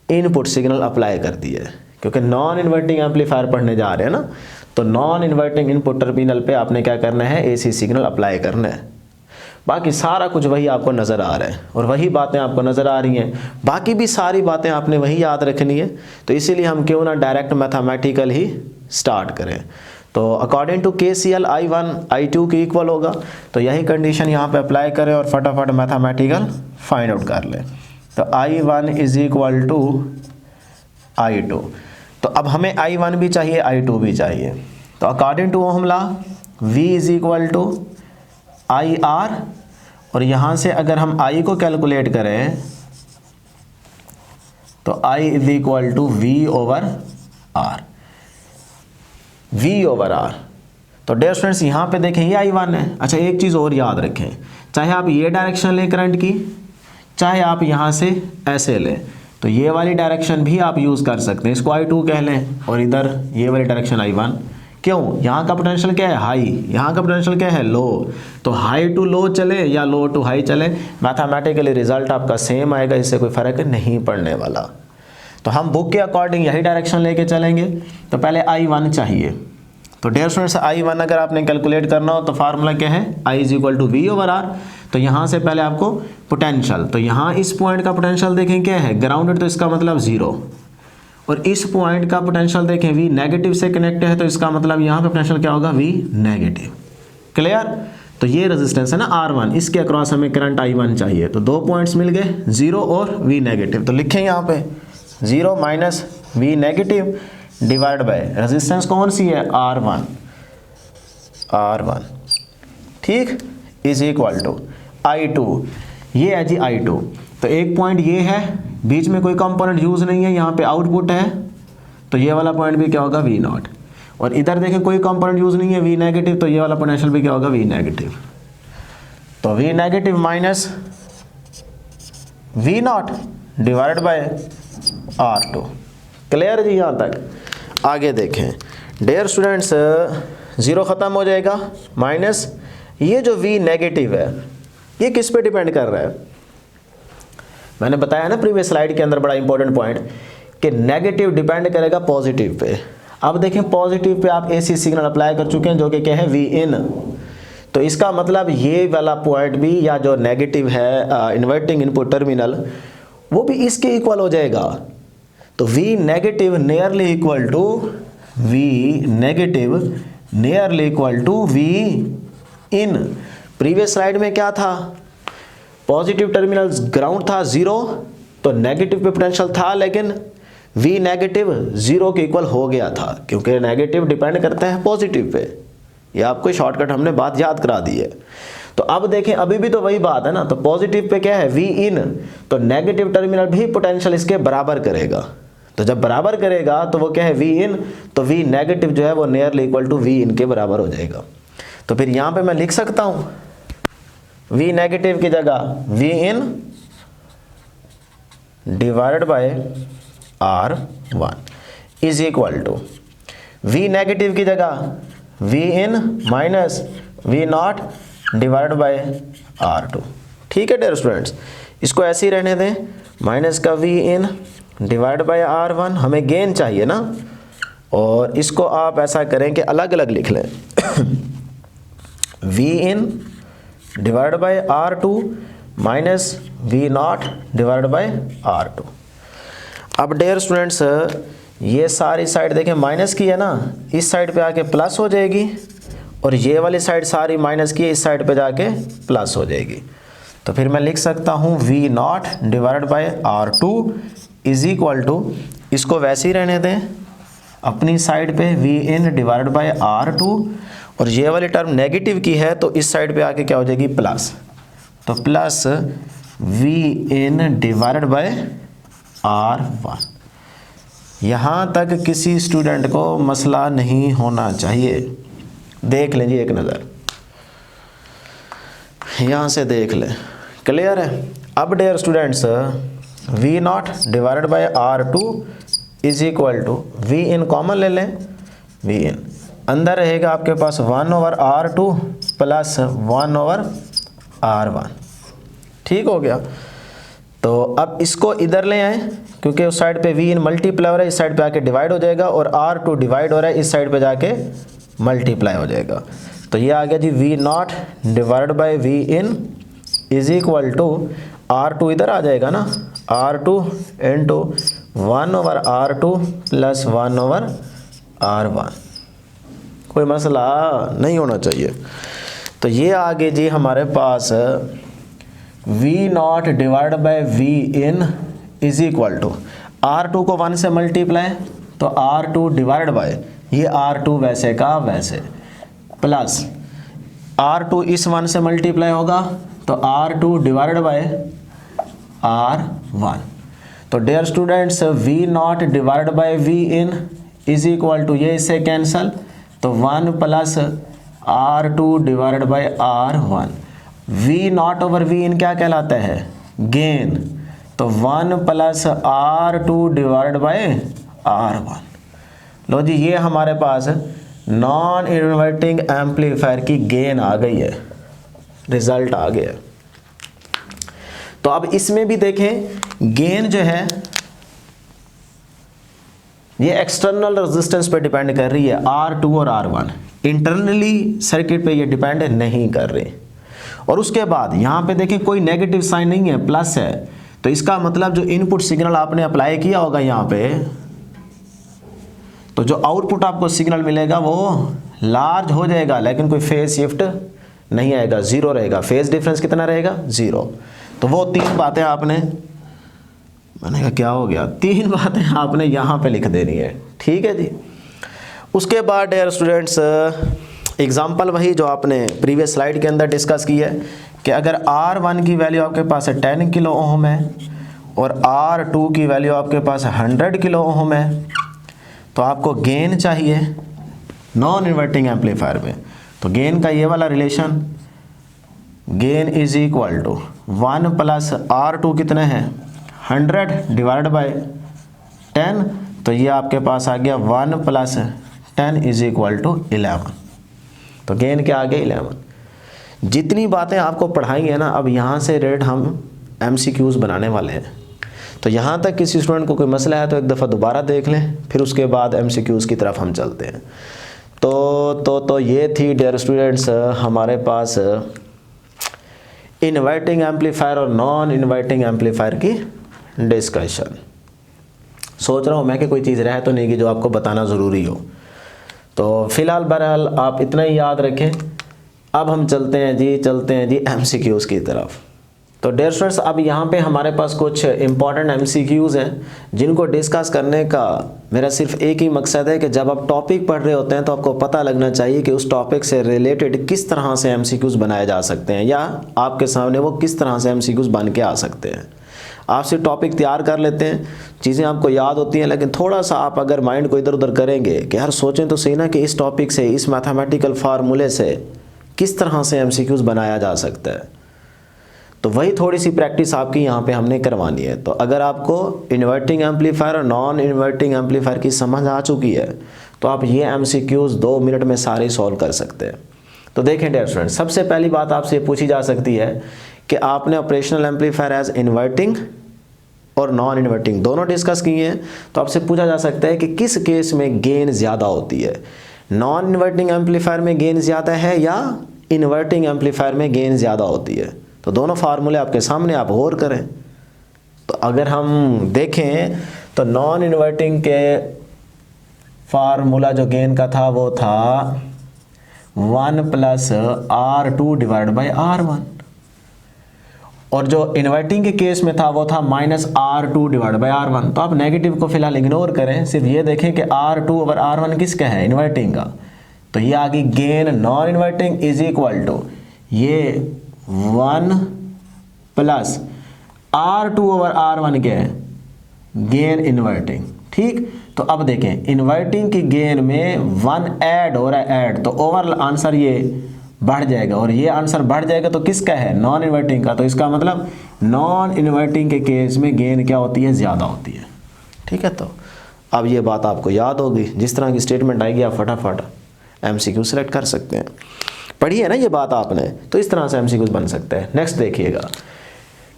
इनपुट सिग्नल अप्लाई कर दिया है, क्योंकि नॉन इन्वर्टिंग एम्पलीफायर पढ़ने जा रहे हैं ना। तो नॉन इन्वर्टिंग इनपुट टर्मिनल पे आपने क्या करना है, AC सिग्नल अप्लाई करना है। बाकी सारा कुछ वही आपको नज़र आ रहा है और वही बातें आपको नज़र आ रही हैं, बाकी भी सारी बातें आपने वही याद रखनी है। तो इसीलिए हम क्यों ना डायरेक्ट मैथमेटिकल ही स्टार्ट करें। तो according to KCL I1 I2 के इक्वल होगा, तो यही कंडीशन यहाँ पे अप्लाई करें और फटाफट मैथमेटिकल फाइंड आउट कर लें। तो I1 is equal to I2। तो अब हमें I1 भी चाहिए, I2 भी चाहिए। तो according to Ohm law V is equal to IR, और यहाँ से अगर हम I को कैलकुलेट करें तो I is equal to V over R, V over R. तो डियर स्टूडेंट्स यहाँ पे देखें ये I1 है। अच्छा एक चीज़ और याद रखें, चाहे आप ये डायरेक्शन लें करंट की, चाहे आप यहाँ से ऐसे लें, तो ये वाली डायरेक्शन भी आप यूज़ कर सकते हैं, इसको I2 कह लें और इधर ये वाली डायरेक्शन I1। क्यों? यहाँ का पोटेंशियल क्या है? हाई, यहाँ का पोटेंशियल क्या है? लो। तो हाई टू लो चले या लो टू हाई चले, मैथमेटिकली रिजल्ट आपका सेम आएगा, इससे कोई फ़र्क नहीं पड़ने वाला। तो हम बुक के अकॉर्डिंग यही डायरेक्शन लेके चलेंगे। तो पहले I1 चाहिए। तो डियर स्टूडेंट्स I1 अगर आपने कैलकुलेट करना हो तो फार्मूला क्या है? I is equal to V over R. तो यहाँ से पहले आपको पोटेंशियल, तो यहाँ इस पॉइंट का पोटेंशियल देखें क्या है? ग्राउंडेड, तो इसका मतलब 0। और इस पॉइंट का पोटेंशियल देखें V नेगेटिव से कनेक्ट है, तो इसका मतलब यहाँ पे पोटेंशियल क्या होगा? V negative. क्लियर? तो ये रेजिस्टेंस है ना R1, इसके अक्रॉस हमें करंट I1 चाहिए। तो दो पॉइंट्स मिल गए, 0 और V नेगेटिव। तो लिखें यहाँ पे 0 minus V negative divide by resistance कौन सी है? R1, ठीक, इज इक्वल टू I2, ये है जी I2। तो एक पॉइंट ये है, बीच में कोई कंपोनेंट यूज़ नहीं है, यहाँ पे आउटपुट है, तो ये वाला पॉइंट भी क्या होगा? V0। और इधर देखें कोई कंपोनेंट यूज़ नहीं है, V नेगेटिव, तो ये वाला पोटेंशियल भी क्या होगा? V negative. तो V negative minus V0 divide by R2। Clear जी यहाँ तक? आगे देखें डियर स्टूडेंट्स, 0 ख़त्म हो जाएगा, माइनस ये जो V नेगेटिव है ये किस पे डिपेंड कर रहा है? मैंने बताया ना प्रीवियस स्लाइड के अंदर बड़ा इंपॉर्टेंट पॉइंट कि नेगेटिव डिपेंड करेगा पॉजिटिव पे। अब देखें पॉजिटिव पे आप AC सिग्नल अप्लाई कर चुके हैं जो कि क्या है? V इन। तो इसका मतलब ये वाला पॉइंट भी, या जो नेगेटिव है इन्वर्टिंग इनपुट टर्मिनल, वो भी इसके इक्वल हो जाएगा। तो V negative nearly equal to V in. Previous slide में क्या था? पॉजिटिव टर्मिनल ग्राउंड था 0, तो नेगेटिव पे पोटेंशियल था, लेकिन V नेगेटिव 0 के इक्वल हो गया था, क्योंकि नेगेटिव डिपेंड करता है पॉजिटिव पे। ये आपको शॉर्टकट हमने बात याद करा दी है। तो अब देखें अभी भी तो वही बात है ना, तो पॉजिटिव पे क्या है? V इन, तो नेगेटिव टर्मिनल भी पोटेंशियल इसके बराबर करेगा। तो जब बराबर करेगा तो वो क्या है? V इन, तो V नेगेटिव जो है वो नियरली इक्वल टू V इन के बराबर हो जाएगा। तो फिर यहाँ पे मैं लिख सकता हूँ V नेगेटिव की जगह V in divided by R1 is equal to V negative की जगह V in minus V0 divided by R2। ठीक है डियर स्टूडेंट्स, इसको ऐसे ही रहने दें, माइनस का V in divide by R1, हमें गेन चाहिए ना, और इसको आप ऐसा करें कि अलग अलग लिख लें V in divide by R2 minus V0 divide by R2। अब डियर स्टूडेंट्स ये सारी साइड देखें माइनस की है ना, इस साइड पे आके प्लस हो जाएगी, और ये वाली साइड सारी माइनस की है, इस साइड पे जाके प्लस हो जाएगी। तो फिर मैं लिख सकता हूँ V0 divide by R2 is equal to, इसको वैसे ही रहने दें, अपनी साइड पे V in divide by R2, और ये वाली टर्म नेगेटिव की है तो इस साइड पे आके क्या हो जाएगी? प्लस। तो plus V in divided by R1। यहाँ तक किसी स्टूडेंट को मसला नहीं होना चाहिए। देख लें जी एक नज़र, यहाँ से देख लें, क्लियर है? अब dear students V0 divided by R2 is equal to V in common ले लें, V इन अंदर रहेगा आपके पास 1 over R2 plus 1 over R1। ठीक हो गया? तो अब इसको इधर ले आए, क्योंकि उस साइड पे V इन मल्टीप्लाई हो रहा है, इस साइड पे आके डिवाइड हो जाएगा, और R2 डिवाइड हो रहा है, इस साइड पे जाके मल्टीप्लाई हो जाएगा। तो ये आ गया जी V0 divide by V in is equal to R2 इधर आ जाएगा ना, R2 into 1 over R2 plus 1 over R1। कोई मसला नहीं होना चाहिए। तो ये आगे जी हमारे पास V0 divide by V in is equal to R2 को 1 से मल्टीप्लाई, तो R2 डिवाइड बाय ये R2 वैसे का वैसे, प्लस R2 इस 1 से मल्टीप्लाई होगा, तो R2 डिवाइड बाय R1। तो dear students V0 divide by V in is equal to, ये इससे कैंसल, तो 1 plus R2 divided by R1। V naught over V in क्या कहलाता है, गेन, तो 1 plus R2 divided by R1। लो जी, ये हमारे पास नॉन इन्वर्टिंग एम्पलीफायर की गेन आ गई है, रिजल्ट आ गया। तो अब इसमें भी देखें, गेन जो है ये एक्सटर्नल रेजिस्टेंस पे डिपेंड कर रही है, R2 और R1, इंटरनली सर्किट पे ये डिपेंड नहीं कर रही। और उसके बाद यहाँ पे देखें कोई नेगेटिव साइन नहीं है, प्लस है, तो इसका मतलब जो इनपुट सिग्नल आपने अप्लाई किया होगा यहाँ पे, तो जो आउटपुट आपको सिग्नल मिलेगा वो लार्ज हो जाएगा, लेकिन कोई फेज शिफ्ट नहीं आएगा, जीरो रहेगा। फेज डिफरेंस कितना रहेगा, जीरो। तो वो तीन बातें आपने, मैंने कहा क्या हो गया, तीन बातें आपने यहाँ पे लिख देनी है, ठीक है जी। उसके बाद डियर स्टूडेंट्स, एग्जाम्पल वही जो आपने प्रीवियस स्लाइड के अंदर डिस्कस की है कि अगर R1 की वैल्यू आपके पास 10 किलो ओम है और R2 की वैल्यू आपके पास 100 किलो ओम है, तो आपको गेन चाहिए नॉन इन्वर्टिंग एम्पलीफायर में। तो गेन का ये वाला relation, gain is equal to 1 plus R2 कितने हैं, 100 डिवाइड बाय 10, तो ये आपके पास आ गया 1 प्लस 10 इज इक्वल टू 11। तो गेन क्या आ गया, 11। जितनी बातें आपको पढ़ाई है ना, अब यहाँ से रेट हम MCQs बनाने वाले हैं। तो यहाँ तक किसी स्टूडेंट को कोई मसला है तो एक दफ़ा दोबारा देख लें, फिर उसके बाद MCQs की तरफ हम चलते हैं। तो ये थी डियर स्टूडेंट्स हमारे पास इन्वर्टिंग एम्पलीफायर और नॉन इन्वर्टिंग एम्पलीफायर की डिस्कशन। सोच रहा हूँ मैं कि कोई चीज़ रह तो नहीं कि जो आपको बताना ज़रूरी हो। तो फ़िलहाल बहरहाल आप इतना ही याद रखें। अब हम चलते हैं जी MCQs की तरफ। तो डियर स्टूडेंट्स, अब यहाँ पे हमारे पास कुछ इंपॉर्टेंट MCQs हैं जिनको डिस्कस करने का मेरा सिर्फ एक ही मकसद है कि जब आप टॉपिक पढ़ रहे होते हैं तो आपको पता लगना चाहिए कि उस टॉपिक से रिलेटेड किस तरह से MCQs बनाए जा सकते हैं, या आपके सामने वो किस तरह से MCQs बन के आ सकते हैं। आप सिर्फ टॉपिक तैयार कर लेते हैं, चीज़ें आपको याद होती हैं, लेकिन थोड़ा सा आप अगर माइंड को इधर उधर करेंगे कि यार सोचें तो सही ना कि इस टॉपिक से, इस मैथमेटिकल फार्मूले से किस तरह से MCQs बनाया जा सकता है, तो वही थोड़ी सी प्रैक्टिस आपकी यहाँ पे हमने करवानी है। तो अगर आपको इन्वर्टिंग एम्पलीफायर और नॉन इन्वर्टिंग एम्पलीफायर की समझ आ चुकी है तो आप ये MCQs 2 मिनट में सारे सॉल्व कर सकते हैं। तो देखें डियर स्टूडेंट, सबसे पहली बात आपसे पूछी जा सकती है कि आपने ऑपरेशनल एम्पलीफायर एज इन्वर्टिंग और नॉन इन्वर्टिंग दोनों डिस्कस किए हैं, तो आपसे पूछा जा सकता है कि किस केस में गेन ज़्यादा होती है, नॉन इन्वर्टिंग एम्पलीफायर में गेन ज़्यादा है या इन्वर्टिंग एम्पलीफायर में गेन ज़्यादा होती है। तो दोनों फार्मूले आपके सामने, आप गौर करें। तो अगर हम देखें तो नॉन इन्वर्टिंग के फार्मूला जो गेन का था वो था 1 plus R2 divide by R1, और जो इन्वर्टिंग के केस में था वो था minus R2 divide by R1। तो आप नेगेटिव को फिलहाल इग्नोर करें, सिर्फ ये देखें कि R2 ओवर R1 किसका है, इन्वर्टिंग का। तो ये आ गई gain non inverting is equal to ये 1 प्लस R2 ओवर R1 क्या है, गेन इन्वर्टिंग। ठीक, तो अब देखें इन्वर्टिंग की गेन में 1 ऐड हो रहा है, ऐड, तो ओवरऑल आंसर ये बढ़ जाएगा, और ये आंसर बढ़ जाएगा तो किसका है, नॉन इन्वर्टिंग का। तो इसका मतलब नॉन इन्वर्टिंग के केस में गेन क्या होती है, ज़्यादा होती है। ठीक है, तो अब ये बात आपको याद होगी, जिस तरह की स्टेटमेंट आएगी आप फटाफट MCQ सेलेक्ट कर सकते हैं। पढ़ी है ना ये बात आपने, तो इस तरह से MCQs बन सकते हैं। नेक्स्ट देखिएगा,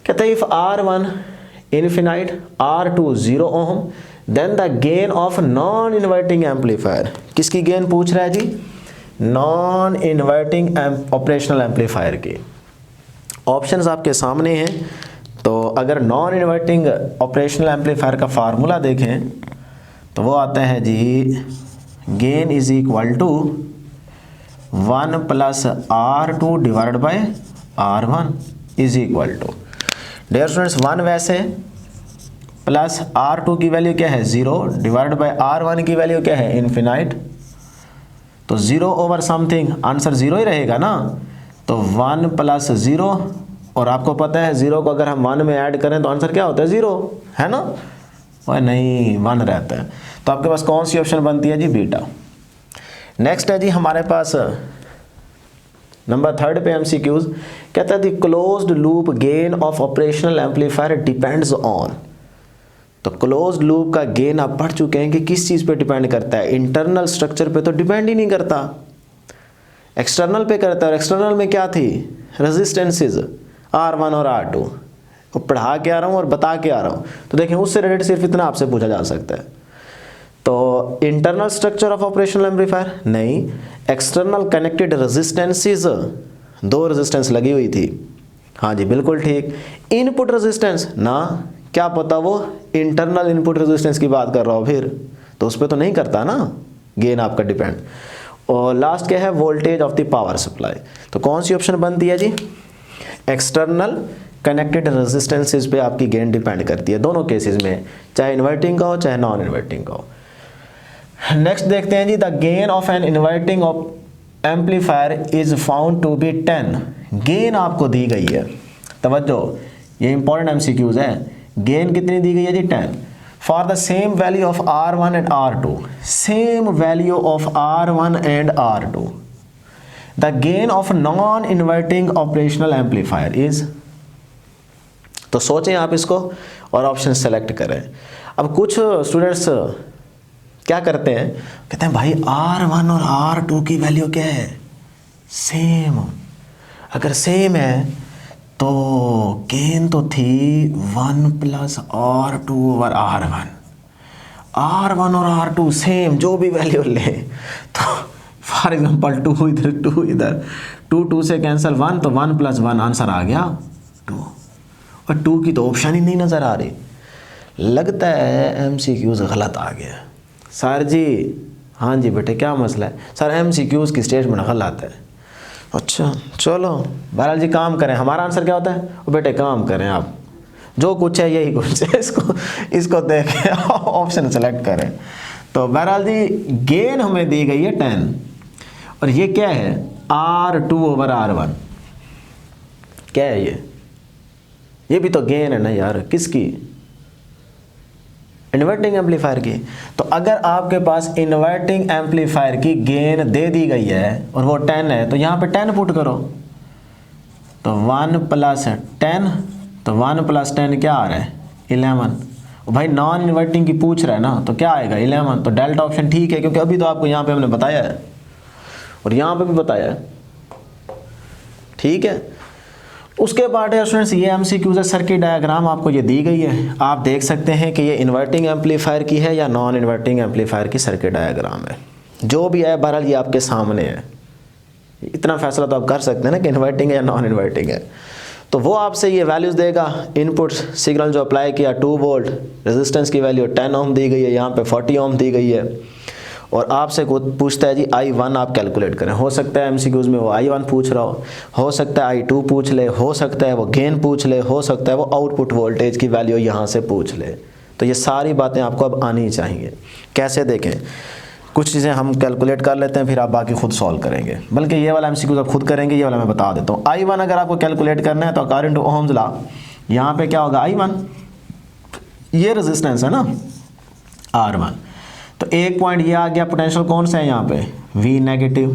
कहते हैं if R1 infinite R2 0 ohm then the gain of non inverting amplifier. किसकी गेन पूछ रहा है जी, नॉन इन्वर्टिंग ऑपरेशनल एम्पलीफायर की। ऑप्शंस आपके सामने हैं। तो अगर नॉन इन्वर्टिंग ऑपरेशनल एम्पलीफायर का फार्मूला देखें तो वो आता है जी gain is equal to 1 plus R2 divide by R1 is equal to, dear students 1 वैसे प्लस R2 की वैल्यू क्या है 0 डिवाइड बाय R1 की वैल्यू क्या है इनफिनाइट। तो 0 ओवर समथिंग आंसर 0 ही रहेगा ना, तो 1 प्लस 0, और आपको पता है 0 को अगर हम 1 में ऐड करें तो आंसर क्या होता है 0, है ना, वह नहीं 1 रहता है। तो आपके पास कौन सी ऑप्शन बनती है जी? बीटा। नेक्स्ट है जी हमारे पास नंबर 3 पे एमसीक्यूज, कहता है the closed loop gain of operational amplifier depends on. तो क्लोज्ड लूप का गेन आप पढ़ चुके हैं कि किस चीज़ पे डिपेंड करता है? इंटरनल स्ट्रक्चर पे तो डिपेंड ही नहीं करता, एक्सटर्नल पे करता है। और एक्सटर्नल में क्या थी? रेजिस्टेंसेज R1 और R2। वो पढ़ा के आ रहा हूँ और बता के आ रहा हूँ, तो देखिए उससे रिलेटेड सिर्फ इतना आपसे पूछा जा सकता है। तो internal structure of operational amplifier नहीं, एक्सटर्नल कनेक्टेड रेजिस्टेंसेज, 2 रेजिस्टेंस लगी हुई थी, हाँ जी बिल्कुल ठीक। इनपुट रेजिस्टेंस ना, क्या पता वो इंटरनल इनपुट रेजिस्टेंस की बात कर रहा हो फिर, तो उस पर तो नहीं करता ना गेन आपका डिपेंड। और लास्ट क्या है? Voltage of the power supply. तो कौन सी ऑप्शन बनती है जी? एक्सटर्नल कनेक्टेड रेजिस्टेंसेज पे आपकी गेन डिपेंड करती है दोनों केसेस में, चाहे इन्वर्टिंग का हो चाहे नॉन इन्वर्टिंग का हो। नेक्स्ट देखते हैं जी, the gain of an inverting amplifier is found to be 10। Gain आपको दी गई है, तवज्जो ये इंपॉर्टेंट एमसीक्यूज है। गेन कितनी दी गई है जी? 10 for the same value of R1 and R2। Same value of R1 and R2। The gain of non inverting operational amplifier is. तो सोचें आप इसको और ऑप्शन सेलेक्ट करें। अब कुछ स्टूडेंट्स क्या करते हैं, कहते हैं भाई R1 और R2 की वैल्यू क्या है? सेम। अगर सेम है तो गेन तो थी 1 + R2 ओवर R1। R1 और R2 सेम, जो भी वैल्यू ले, तो फॉर एग्जांपल 2 इधर 2 इधर, 2 से कैंसिल 1, तो 1 + 1 आंसर आ गया 2। और 2 की तो ऑप्शन ही नहीं नज़र आ रही। लगता है एमसीक्यूज गलत आ गया सर जी। हाँ जी बेटे क्या मसला है? सर एमसीक्यूज की स्टेटमेंट गलत है। अच्छा चलो बहरहाल जी काम करें, हमारा आंसर क्या होता है? वो बेटे काम करें आप, जो कुछ है यही कुछ है, इसको देखें ऑप्शन सेलेक्ट करें। तो बहरहाल जी गेन हमें दी गई है 10 और ये क्या है? R2 over R1। क्या है ये भी तो गेन है ना यार, किसकी? इन्वर्टिंग एम्पलीफायर की। तो अगर आपके पास इन्वर्टिंग एम्पलीफायर की गेन दे दी गई है और वो 10 है, तो यहाँ पे 10 पुट करो, तो 1 + 10, तो 1 + 10 क्या आ रहा है? 11। भाई नॉन इन्वर्टिंग की पूछ रहा है ना, तो क्या आएगा? 11। तो डेल्टा ऑप्शन ठीक है, क्योंकि अभी तो आपको यहाँ पे हमने बताया है और यहाँ पे भी बताया है, ठीक है। उसके बाद स्टूडेंट्स ये एमसीक्यूज सर्किट डायग्राम आपको ये दी गई है, आप देख सकते हैं कि ये इन्वर्टिंग एम्पलीफायर की है या नॉन इन्वर्टिंग एम्पलीफायर की सर्किट डायग्राम है। जो भी है बहरहाल ये आपके सामने है, इतना फैसला तो आप कर सकते हैं ना कि इन्वर्टिंग है या नॉन इन्वर्टिंग है। तो वो आपसे ये वैल्यूज़ देगा, इनपुट सिग्नल जो अप्लाई किया 2 वोल्ट, रेजिस्टेंस की वैल्यू 10 ओम दी गई है, यहाँ पे 40 ओम दी गई है, और आपसे पूछता है जी I1 आप कैलकुलेट करें। हो सकता है एमसीक्यूज में वो I1 पूछ रहा हो सकता है I2 पूछ ले, हो सकता है वो गेन पूछ ले, हो सकता है वो आउटपुट वोल्टेज की वैल्यू यहाँ से पूछ ले। तो ये सारी बातें आपको अब आनी चाहिए। कैसे देखें, कुछ चीज़ें हम कैलकुलेट कर लेते हैं, फिर आप बाकी खुद सॉल्व करेंगे, बल्कि ये वाला एमसीक्यूज आप खुद करेंगे, ये वाला मैं बता देता हूँ। I1 अगर आपको कैलकुलेट करना है तो अकॉर्डिंग टू ओम्स लॉ यहाँ पे क्या होगा? I1 ये रेजिस्टेंस है ना R1, तो एक पॉइंट ये आ गया, पोटेंशियल कौन सा है यहाँ पे? V नेगेटिव,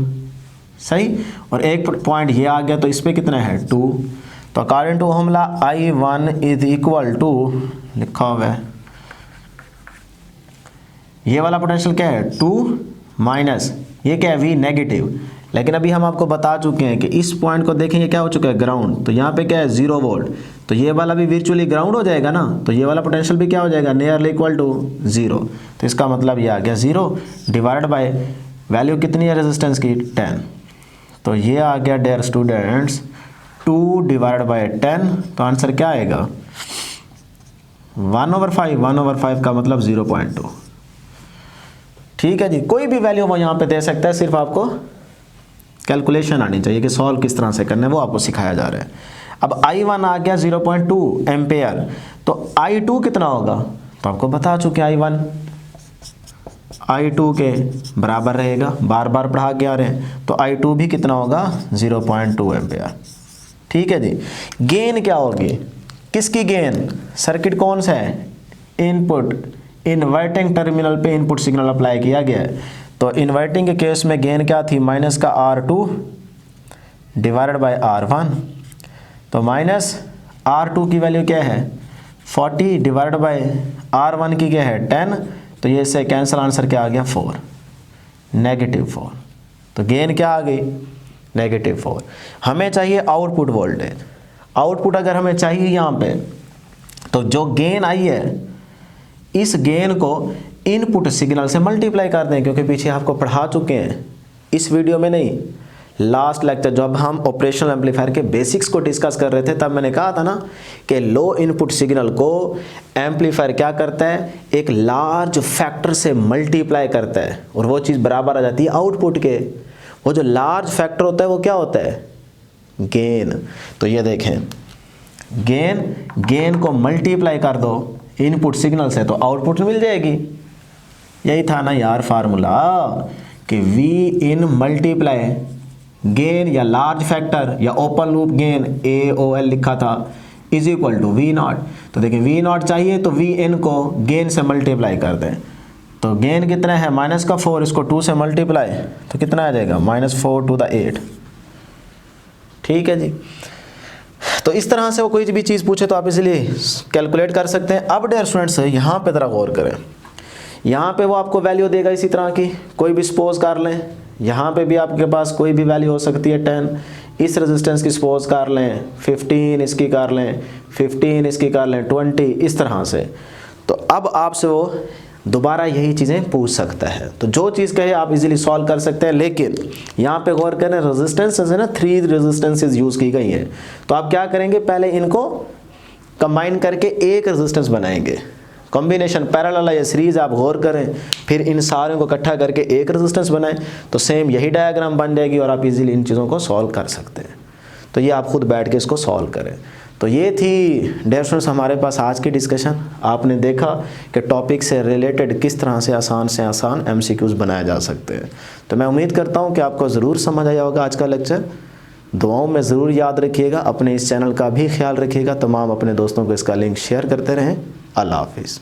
सही। और एक पॉइंट ये आ गया, तो इस पे कितना है? 2। तो according two ohm law I1 = लिखा हुआ है, ये वाला पोटेंशियल क्या है? 2 माइनस ये क्या है? V negative. लेकिन अभी हम आपको बता चुके हैं कि इस पॉइंट को देखेंगे क्या हो चुका है? ग्राउंड। तो यहाँ पे क्या है? 0 वोल्ट, तो ये वाला भी वर्चुअली ग्राउंड हो जाएगा ना, तो ये वाला पोटेंशियल भी क्या हो जाएगा? Nearly equal to 0। तो इसका मतलब ये आ गया 0 डिवाइड बाय वैल्यू कितनी है रेजिस्टेंस की? 10। तो ये आ गया डियर स्टूडेंट्स 2 डिवाइड बाय 10, तो आंसर क्या आएगा? 1/5। 1/5 का मतलब 0.2। ठीक है जी, कोई भी वैल्यू वो यहाँ पे दे सकता है, सिर्फ आपको कैलकुलेशन आनी चाहिए कि सॉल्व किस तरह से करना है, वो आपको सिखाया जा रहा है। अब I1 आ गया 0.2 एम्पेयर, तो I2 कितना होगा? तो आपको बता चुके I1 I2 के बराबर रहेगा, बार बार पढ़ा के आ रहे हैं। तो I2 भी कितना होगा? 0.2 एम्पेयर। ठीक है जी। गेन क्या होगी? किसकी गेन? सर्किट कौन सा है? इनपुट इन्वर्टिंग टर्मिनल पे इनपुट सिग्नल अप्लाई किया गया है। तो इन्वर्टिंग के केस में गेन क्या थी, माइनस का R2 डिवाइडेड बाय R1। तो माइनस R2 की वैल्यू क्या है 40 डिवाइडेड बाय R1 की क्या है 10। तो ये से कैंसिल, आंसर क्या आ गया 4, -4। तो गेन क्या आ गई -4। हमें चाहिए आउटपुट वोल्टेज। आउटपुट अगर हमें चाहिए यहाँ पे, तो जो गेन आई है इस गेन को इनपुट सिग्नल से मल्टीप्लाई कर दें, क्योंकि पीछे आपको पढ़ा चुके हैं, इस वीडियो में नहीं, लास्ट लेक्चर जब हम ऑपरेशनल एम्पलीफायर के बेसिक्स को डिस्कस कर रहे थे तब मैंने कहा था ना कि लो इनपुट सिग्नल को एम्पलीफायर क्या करता है, एक लार्ज फैक्टर से मल्टीप्लाई करता है और वो चीज़ बराबर आ जाती है आउटपुट के। वो जो लार्ज फैक्टर होता है वो क्या होता है, गेन। तो ये देखें, गेन को मल्टीप्लाई कर दो इनपुट सिग्नल से तो आउटपुट मिल जाएगी। यही था ना यार फार्मूला कि V इन मल्टीप्लाई गेन या लार्ज फैक्टर या ओपन लूप गेन AOL लिखा था इज इक्वल टू V0। तो देखिए V0 चाहिए तो Vn को गेन से मल्टीप्लाई कर दें। तो गेन कितना है -4, इसको 2 से मल्टीप्लाई तो कितना आ जाएगा -4 to the 8। ठीक है जी। तो इस तरह से वो कोई भी चीज़ पूछे तो आप इजीली कैलकुलेट कर सकते हैं। अब डियर स्टूडेंट्स यहाँ पे ज़रा गौर करें, यहाँ पे वो आपको वैल्यू देगा इसी तरह की, कोई भी सपोज कर लें, यहाँ पे भी आपके पास कोई भी वैल्यू हो सकती है 10, इस रेजिस्टेंस की सपोज कर लें 15, इसकी कर लें 15, इसकी कर लें 20, इस तरह से। तो अब आपसे वो दोबारा यही चीज़ें पूछ सकता है, तो जो चीज़ कहे आप इजीली सॉल्व कर सकते हैं। लेकिन यहाँ पे गौर करें, रेजिस्टेंसेस है ना, 3 रेजिस्टेंसेस यूज़ की गई हैं। तो आप क्या करेंगे, पहले इनको कंबाइन करके एक रेजिस्टेंस बनाएंगे, कॉम्बिनेशन पैरेलल या सीरीज आप गौर करें, फिर इन सारों को इकट्ठा करके एक रेजिस्टेंस बनाएं तो सेम यही डायग्राम बन जाएगी और आप इजीली इन चीज़ों को सॉल्व कर सकते हैं। तो ये आप खुद बैठ के इसको सॉल्व करें। तो ये थी डियर स्टूडेंट्स हमारे पास आज की डिस्कशन। आपने देखा कि टॉपिक से रिलेटेड किस तरह से आसान MCQs बनाए जा सकते हैं। तो मैं उम्मीद करता हूँ कि आपको ज़रूर समझ आया होगा आज का लेक्चर। दुआओं में ज़रूर याद रखिएगा, अपने इस चैनल का भी ख्याल रखिएगा, तमाम अपने दोस्तों को इसका लिंक शेयर करते रहें। अल्लाह हाफिज़।